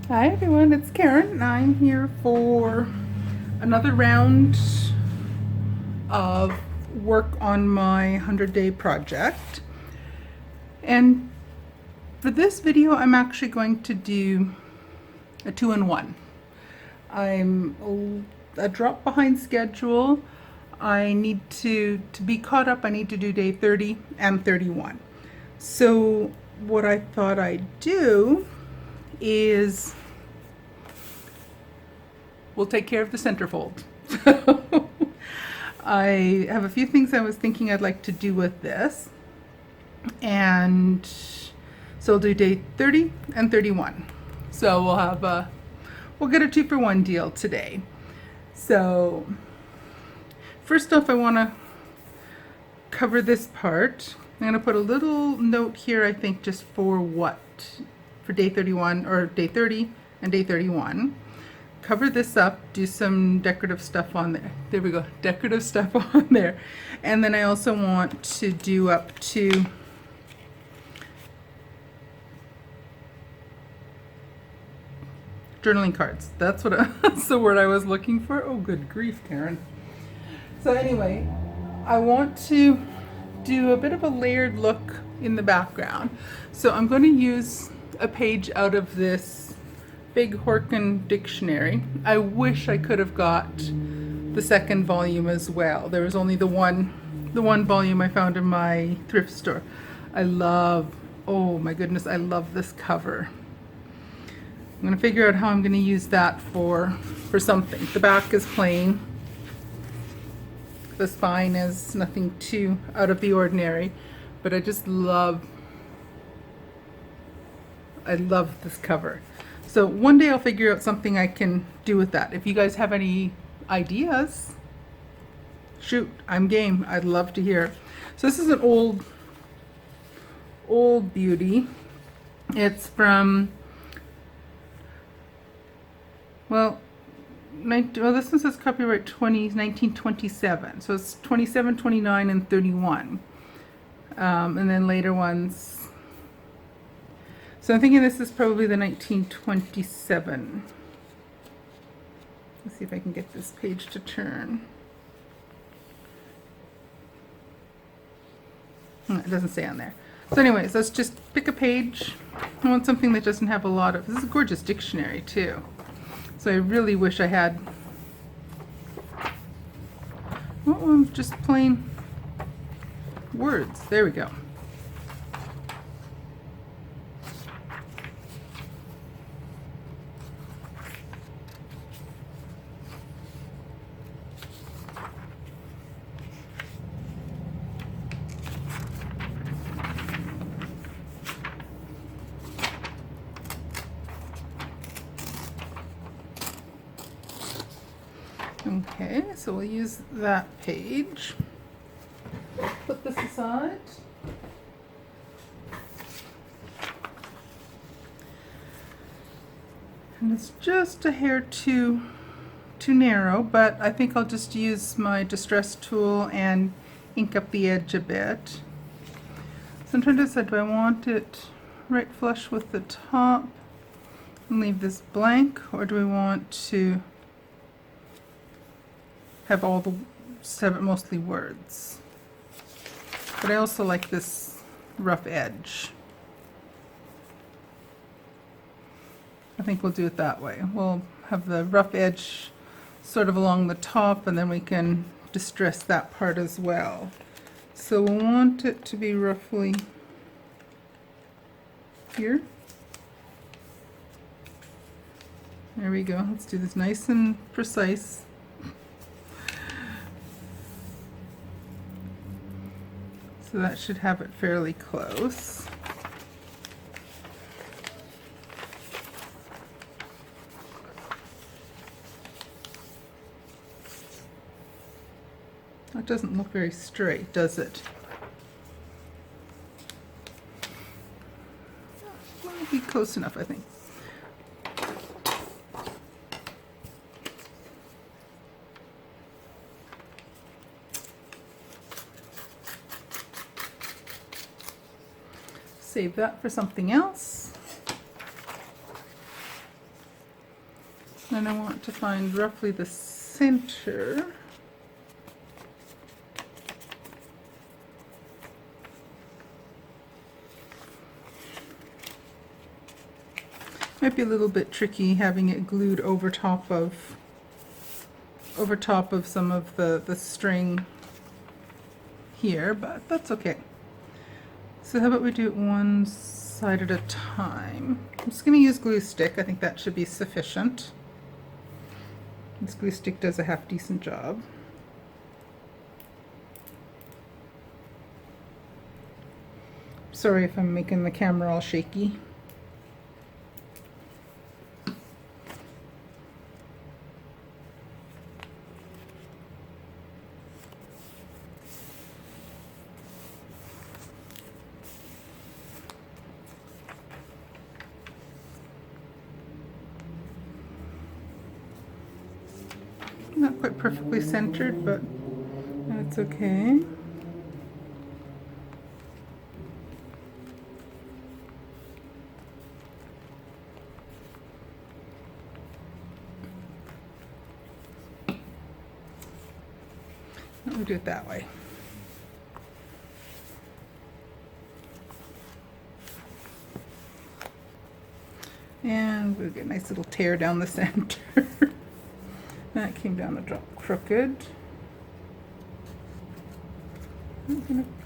Hi everyone, it's Karen and I'm here for another round of work on my 100-day project. And for this video, I'm actually going to do a 2-in-1. I'm a drop behind schedule. I need to be caught up. I need to do day 30 and 31. So what I thought I'd do is we'll take care of the centerfold. I have a few things I was thinking I'd like to do with this. And so I'll do day 30 and 31. So we'll get a 2-for-1 deal today. So first off, I want to cover this part. I'm going to put a little note here, I think, just for day 31 or day 30 and day 31. Cover this up, do some decorative stuff on there. There we go, decorative stuff on there. And then I also want to do up to journaling cards. That's the word I was looking for. Oh, good grief, Karen. So anyway, I want to do a bit of a layered look in the background. So I'm going to use a page out of this Big Horkin dictionary. I wish I could have got the second volume as well. There was only the one volume I found in my thrift store. Oh my goodness, I love this cover. I'm going to figure out how I'm going to use that for something. The back is plain. The spine is nothing too out of the ordinary, but I love this cover. So one day I'll figure out something I can do with that. If you guys have any ideas, shoot, I'm game. I'd love to hear. So this is an old beauty. It's from, this one says copyright 1927. So it's 27, 29, and 31. And then later ones. So I'm thinking this is probably the 1927. Let's see if I can get this page to turn. It doesn't say on there. So anyways, let's just pick a page. I want something that doesn't have a lot of, this is a gorgeous dictionary too. So I really wish I had, just plain words. There we go. Okay, so we'll use that page. Put this aside. And it's just a hair too narrow, but I think I'll just use my distress tool and ink up the edge a bit. So I'm trying to decide, do I want it right flush with the top and leave this blank, or do we want to have it mostly words? But I also like this rough edge. I think we'll do it that way. We'll have the rough edge sort of along the top, and then we can distress that part as well. So we'll want it to be roughly here. There we go. Let's do this nice and precise. So that should have it fairly close. That doesn't look very straight, does it? Well, it'll be close enough, I think. Save that for something else. then I want to find roughly the center. Might be a little bit tricky having it glued over top of some of the string here, but that's okay. So how about we do it one side at a time. I'm just going to use glue stick. I think that should be sufficient. This glue stick does a half decent job. Sorry if I'm making the camera all shaky. Not quite perfectly centered, but that's okay. We'll do it that way. And we'll get a nice little tear down the center. That came down a drop crooked.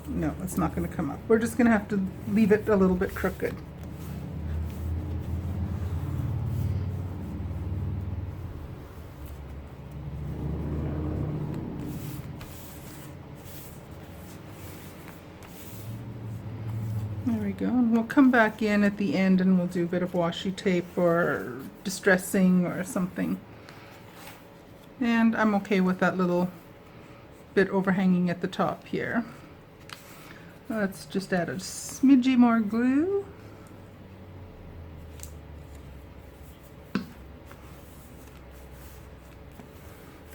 No, it's not going to come up. We're just going to have to leave it a little bit crooked. There we go. And we'll come back in at the end and we'll do a bit of washi tape or distressing or something. And I'm okay with that little bit overhanging at the top here. Let's just add a smidgy more glue.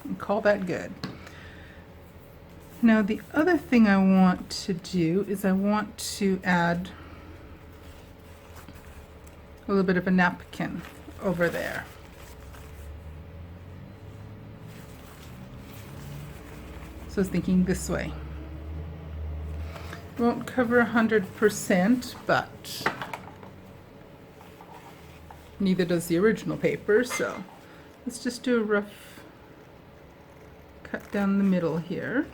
And call that good. Now the other thing I want to do is I want to add a little bit of a napkin over there. So I was thinking this way. Won't cover 100%, but neither does the original paper, so let's just do a rough cut down the middle here.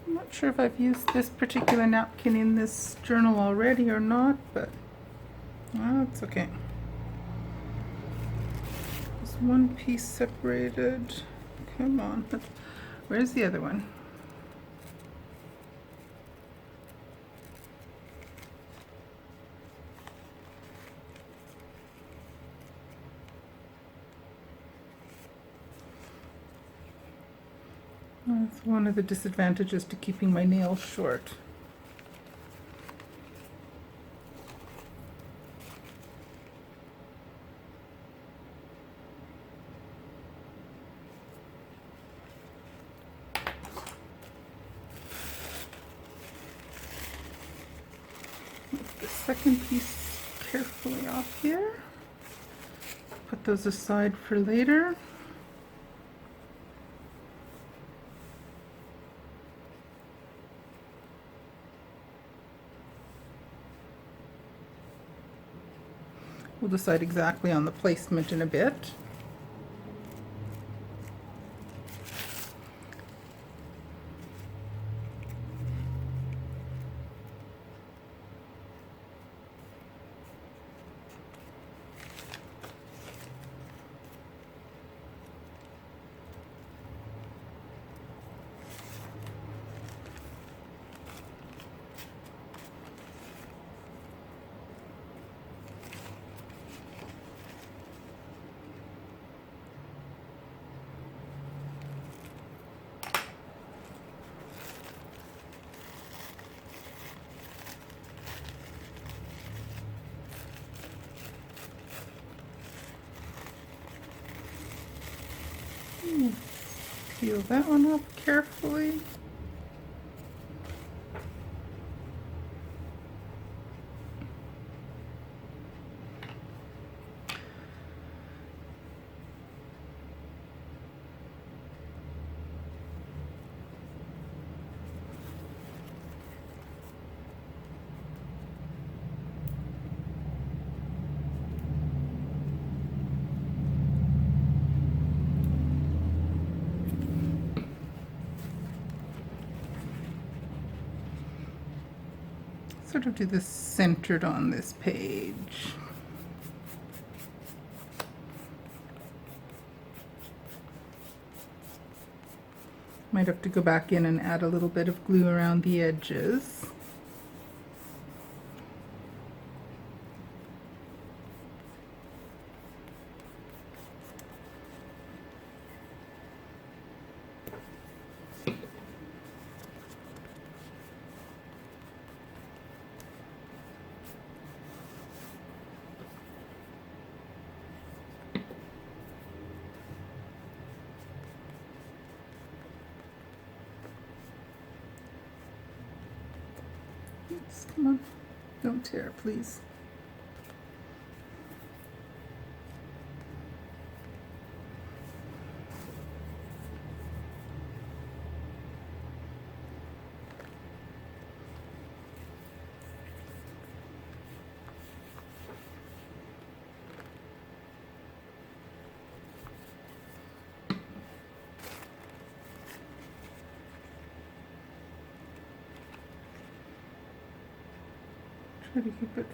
I'm not sure if I've used this particular napkin in this journal already or not, but it's okay. There's one piece separated. Come on. Where's the other one? That's one of the disadvantages to keeping my nails short. Take the second piece carefully off here. Put those aside for later. We'll decide exactly on the placement in a bit. peel that one off carefully. Sort of do this centered on this page. Might have to go back in and add a little bit of glue around the edges. Oops, come on, don't tear, please. Try to keep it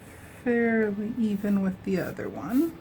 fairly even with the other one.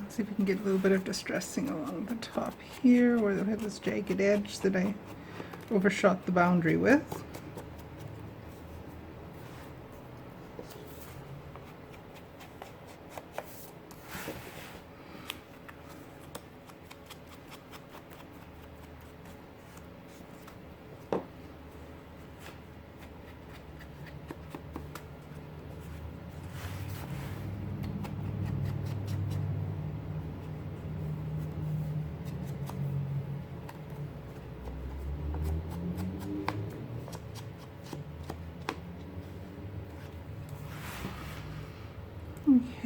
See if we can get a little bit of distressing along the top here where we have this jagged edge that I overshot the boundary with.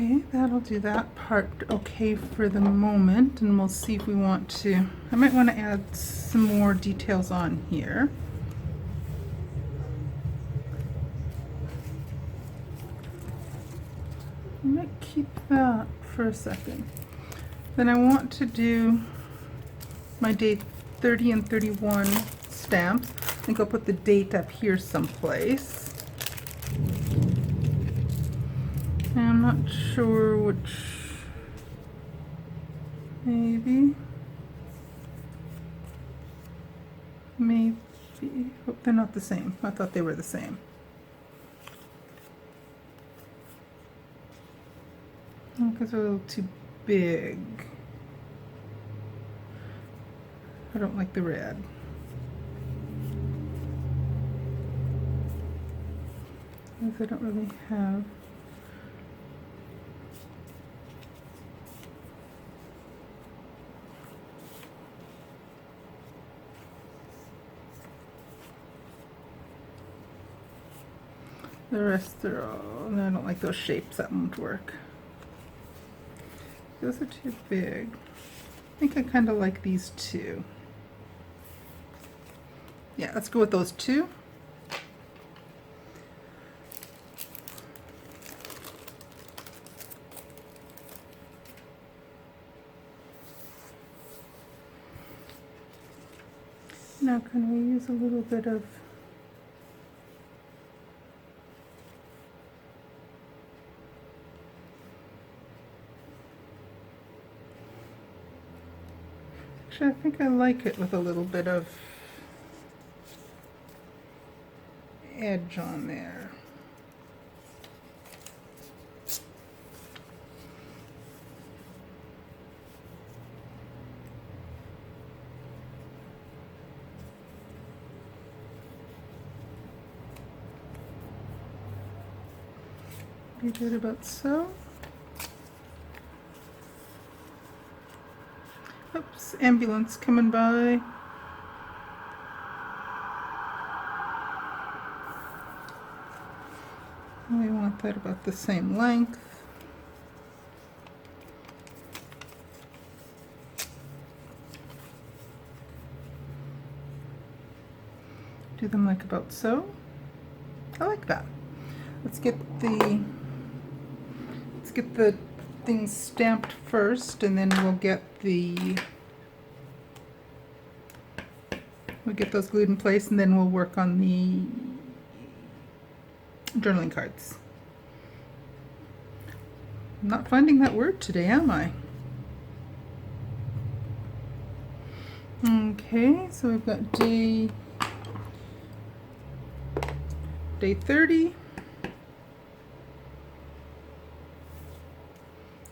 Okay, that'll do that part okay for the moment, and we'll see if we want to, I might want to add some more details on here. I might keep that for a second. Then I want to do my day 30 and 31 stamps. I think I'll put the date up here someplace. I'm not sure which, maybe. Maybe. Hope they're not the same. I thought they were the same. Oh, because they're a little too big. I don't like the red. Because I don't really have. The rest are all, and I don't like those shapes, that won't work. Those are too big. I think I kind of like these two. Yeah, let's go with those two. Now can we use a little bit of actually, I think I like it with a little bit of edge on there. Be good about so. Oops, ambulance coming by. We want that about the same length. Do them like about so. I like that. Let's get the things stamped first, and then we'll get those glued in place, and then we'll work on the journaling cards. I'm not finding that word today, am I? Okay, so we've got day 30.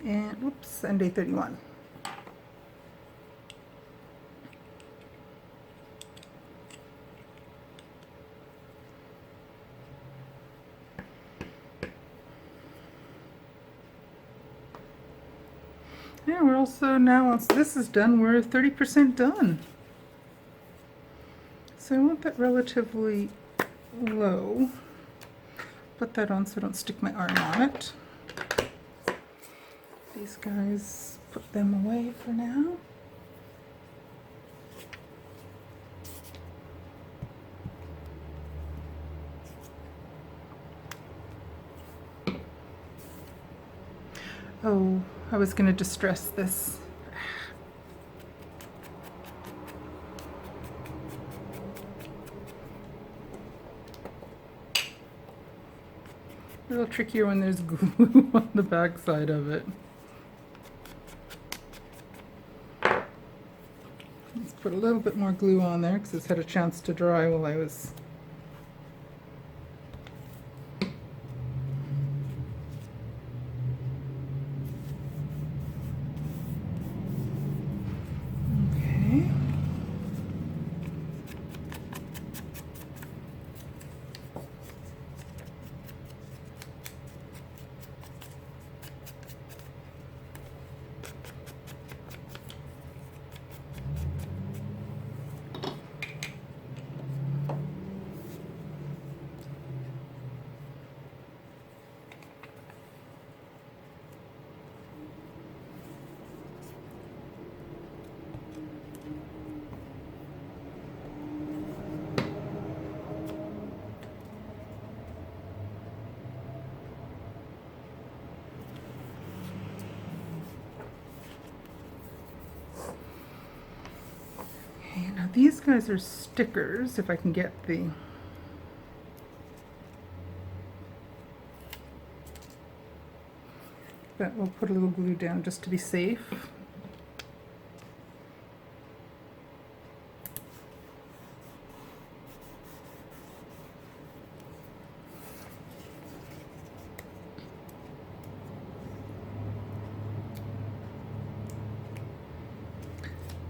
And whoops, and day 31. Yeah, we're also now, once this is done, we're 30% done. So I want that relatively low. Put that on so I don't stick my arm on it. These guys, put them away for now. Oh, I was going to distress this. A little trickier when there's glue on the back side of it. Let's put a little bit more glue on there because it's had a chance to dry while I was okay. Okay, now these guys are stickers, if I can get the but we'll put a little glue down just to be safe.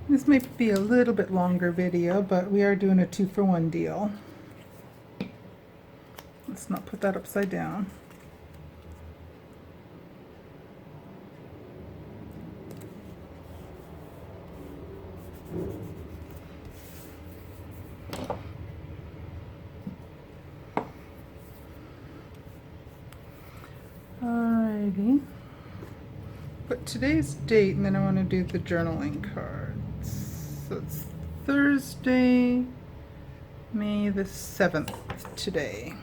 This might be a little bit longer video, but we are doing a 2-for-1 deal. Let's not put that upside down. Alrighty. Put today's date, and then I want to do the journaling cards. So it's Thursday, May the 7th today.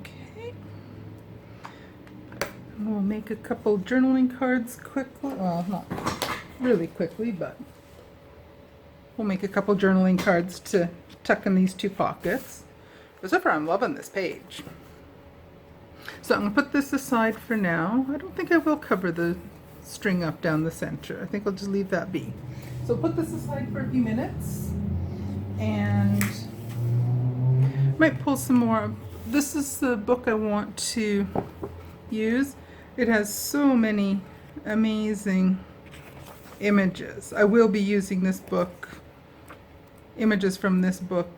Okay. We'll make a couple journaling cards quickly. Well, not really quickly, but we'll make a couple journaling cards to tuck in these 2 pockets. But so far, I'm loving this page. So I'm going to put this aside for now. I don't think I will cover the string up down the center. I think I'll just leave that be. So put this aside for a few minutes and might pull some more. This is the book I want to use. It has so many amazing images. I will be using this book, images from this book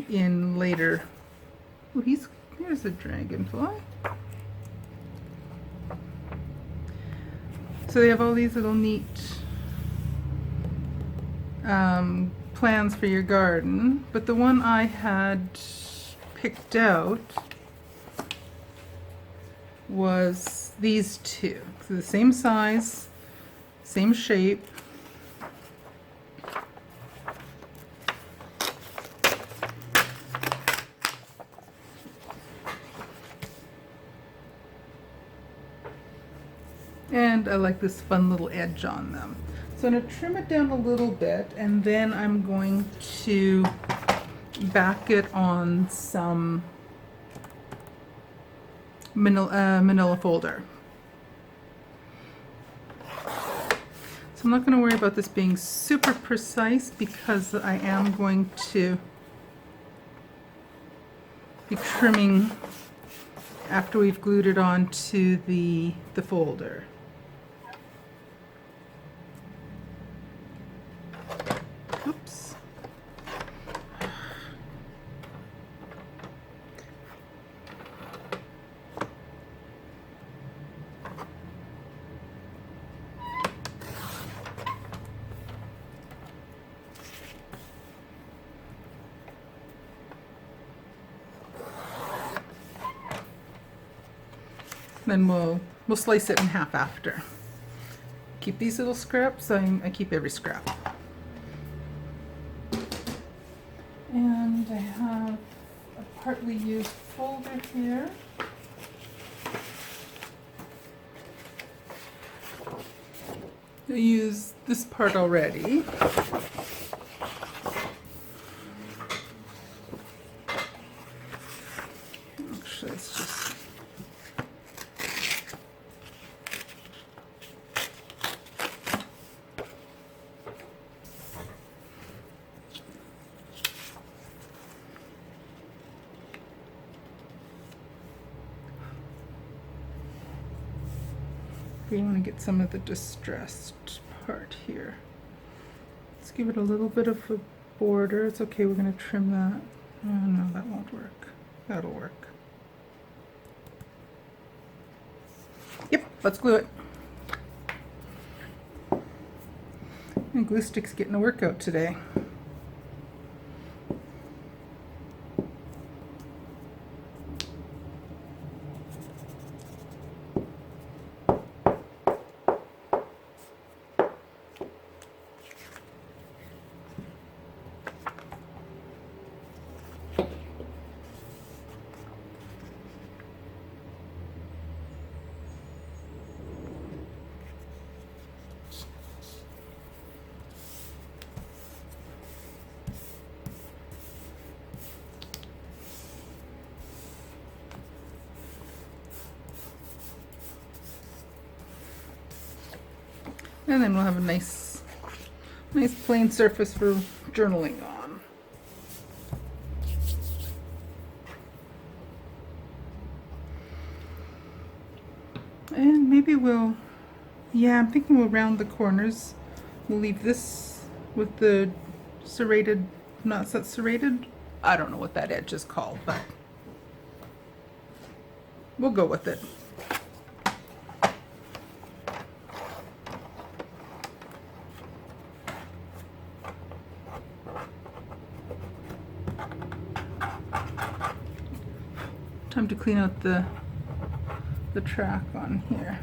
in later. Oh, here's a dragonfly. So they have all these little neat plans for your garden, but the one I had picked out was these 2. So the same size, same shape. And I like this fun little edge on them. So I'm going to trim it down a little bit, and then I'm going to back it on some manila folder. So I'm not going to worry about this being super precise because I am going to be trimming after we've glued it onto the folder. Oops. Then we'll slice it in half after. Keep these little scraps. I keep every scrap. And I have a partly used folder here. I used this part already. Actually, it's just we want to get some of the distressed part here. Let's give it a little bit of a border. It's okay, we're going to trim that. Oh, no, that won't work. That'll work. Yep, let's glue it. And glue stick's getting a workout today. And then we'll have a nice Nice plain surface for journaling on. And maybe we'll, yeah, I'm thinking we'll round the corners. We'll leave this with the serrated, not so serrated. I don't know what that edge is called, but we'll go with it. Time to clean out the track on here.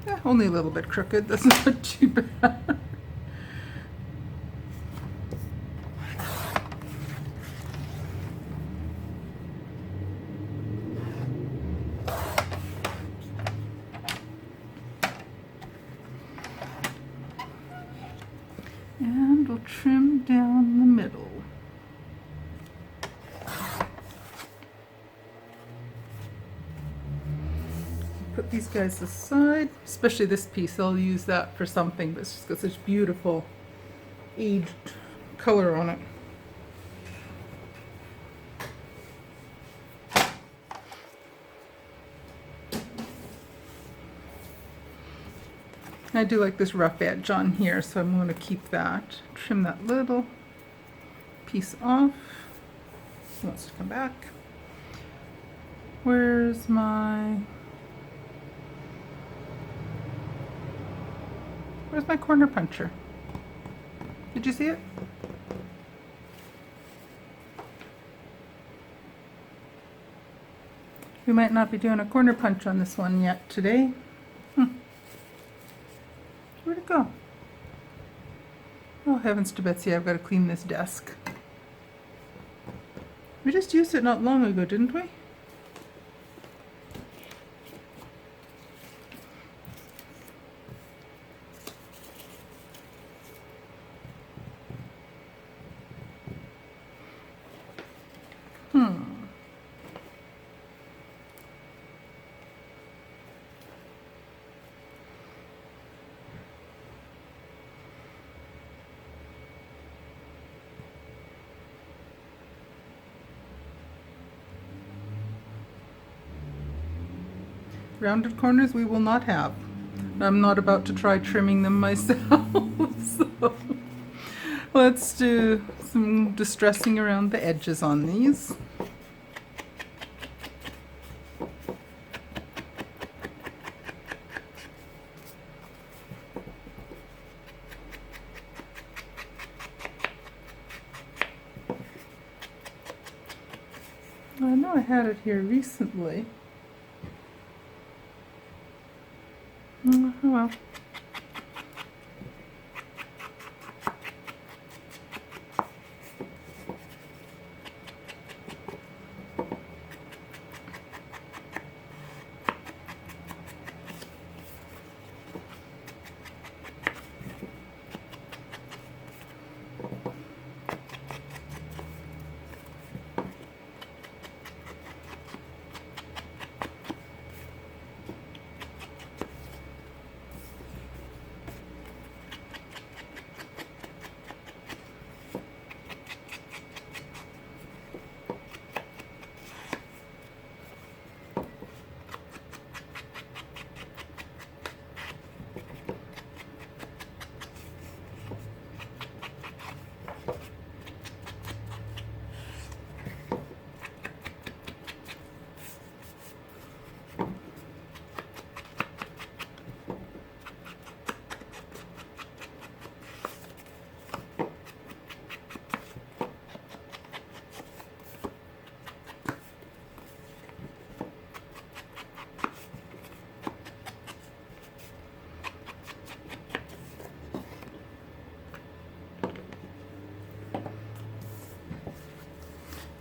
Yeah, only a little bit crooked, that's not too bad. And we'll trim down the middle. Put these guys aside, especially this piece. I'll use that for something, but it's just got such beautiful aged color on it. I do like this rough edge on here, so I'm going to keep that. Trim that little piece off. It wants to come back. Where's my corner puncher? Did you see it? We might not be doing a corner punch on this one yet today. Where'd it go? Oh, heavens to Betsy, I've got to clean this desk. We just used it not long ago, didn't we? Rounded corners we will not have. I'm not about to try trimming them myself. So let's do some distressing around the edges on these. I know I had it here recently. Oh well.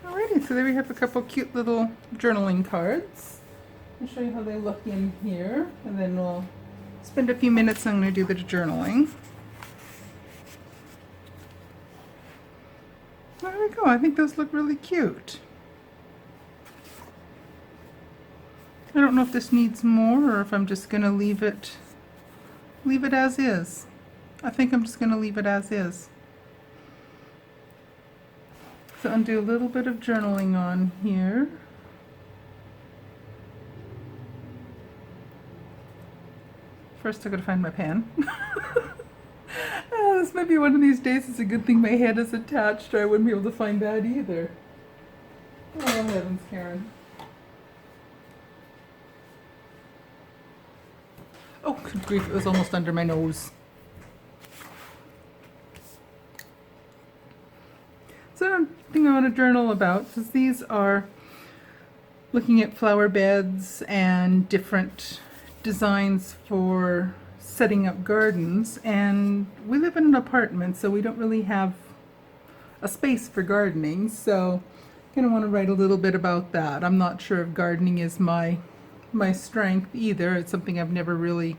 Alrighty, so there we have a couple cute little journaling cards. I'll show you how they look in here, and then we'll spend a few minutes. I'm going to do a bit of journaling. I think those look really cute. I don't know if this needs more or if I'm just going to leave it as is. I think I'm just going to leave it as is. So undo a little bit of journaling on here. First I gotta find my pen. This might be one of these days. It's a good thing my head is attached or I wouldn't be able to find that either. Oh heavens, Karen. Oh, good grief, it was almost under my nose. So another thing I want to journal about is these are looking at flower beds and different designs for setting up gardens, and we live in an apartment so we don't really have a space for gardening, so I kind of want to write a little bit about that. I'm not sure if gardening is my strength either. It's something I've never really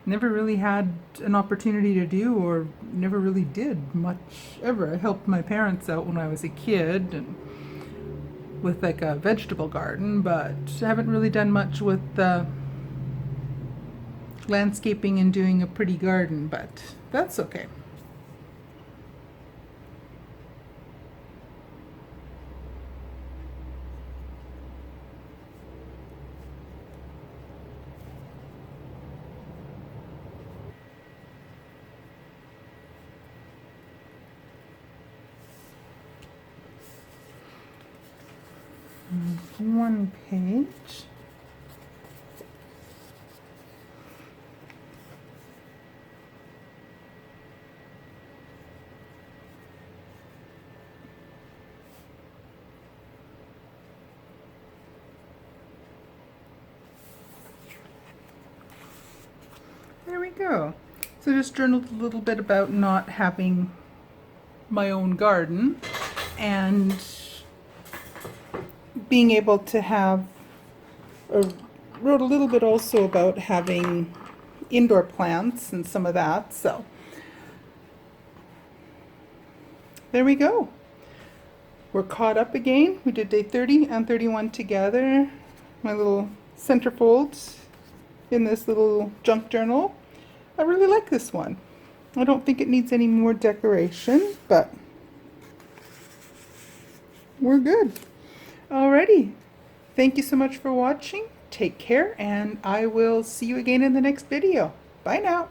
had an opportunity to do, or never really did much ever. I helped my parents out when I was a kid and with like a vegetable garden, but I haven't really done much with landscaping and doing a pretty garden, but that's okay. One page. There we go. So just journaled a little bit about not having my own garden and being able to have, or wrote a little bit also about having indoor plants and some of that. So there we go. We're caught up again. We did day 30 and 31 together. My little centerfolds in this little junk journal. I really like this one. I don't think it needs any more decoration, but we're good. Alrighty. Thank you so much for watching. Take care, and I will see you again in the next video. Bye now.